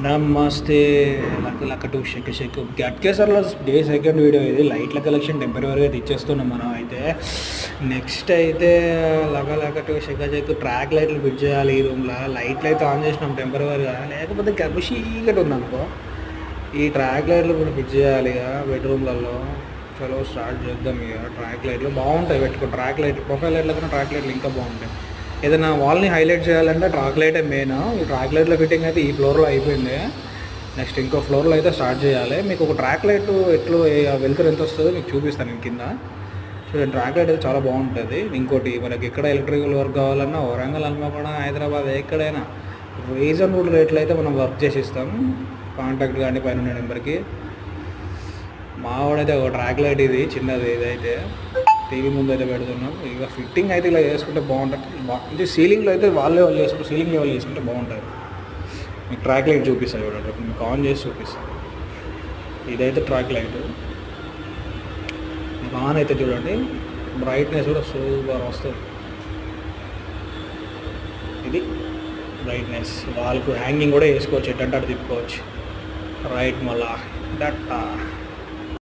నమస్తే లక్క to షెక్ గట్కేసర్లో day second video ఇది. లైట్ల కలెక్షన్ టెంపరీగా తెచ్చేస్తున్నాం మనం అయితే. నెక్స్ట్ అయితే లక్క టు షెక్ ట్రాక్ లైట్లు ఫిట్ చేయాలి ఈ రూమ్లో. లైట్లు అయితే ఆన్ చేసినాం టెంపరీగా, లేకపోతే గబుషీకటి ఉందనుకో. ఈ ట్రాక్ లైట్లు కూడా ఫిట్ చేయాలి ఇక బెడ్రూమ్లలో. చలో స్టార్ట్ చేద్దాం. ఇక ట్రాక్ లైట్లు బాగుంటాయి, పెట్టుకో. ట్రాక్ లైట్లు ప్రొఫైల్ లైట్ల కన్నా ట్రాక్ లైట్లు ఇంకా బాగుంటాయి. ఏదైనా వాల్ని హైలైట్ చేయాలంటే ట్రాక్ లైటే మెయిన్. ఈ ట్రాక్ లైట్లో ఫిట్టింగ్ అయితే ఈ ఫ్లోర్లో అయిపోయింది. నెక్స్ట్ ఇంకో ఫ్లోర్లో అయితే స్టార్ట్ చేయాలి. మీకు ఒక ట్రాక్ లైట్ ఎట్లు వెలుతురు ఎంత వస్తుందో మీకు చూపిస్తాను నేను కింద. చూడండి, ట్రాక్ లైట్ అయితే చాలా బాగుంటుంది. ఇంకోటి మనకి ఎక్కడ ఎలక్ట్రికల్ వర్క్ కావాలన్నా వరంగల్, హన్మకొండ, హైదరాబాద్ ఎక్కడైనా రీజనబుల్ రేట్లు అయితే మనం వర్క్ చేసి ఇస్తాం. కాంటాక్ట్ కానీ పైన నెంబర్కి. మావాడైతే ఒక ట్రాక్ లైట్ ఇది చిన్నది, ఇదైతే టీవీ ముందు అయితే పెడుతున్నాం. ఇక ఫిట్టింగ్ అయితే ఇలా చేసుకుంటే బాగుంటుంది. మంచి సీలింగ్లో అయితే వాళ్ళు చేసుకుంటే, సీలింగ్ లెవెల్ చేసుకుంటే బాగుంటుంది. మీకు ట్రాక్ లైట్ చూపిస్తాను చూడండి, మీకు ఆన్ చేసి చూపిస్తాను. ఇదైతే ట్రాక్ లైట్ మీకు ఆన్ అయితే చూడండి, బ్రైట్నెస్ కూడా సూపర్ వస్తుంది. ఇది బ్రైట్నెస్. వాళ్ళకు హ్యాంగింగ్ కూడా వేసుకోవచ్చు, ఎట్టంటే అటు తిప్పుకోవచ్చు. రైట్ మళ్ళా దట్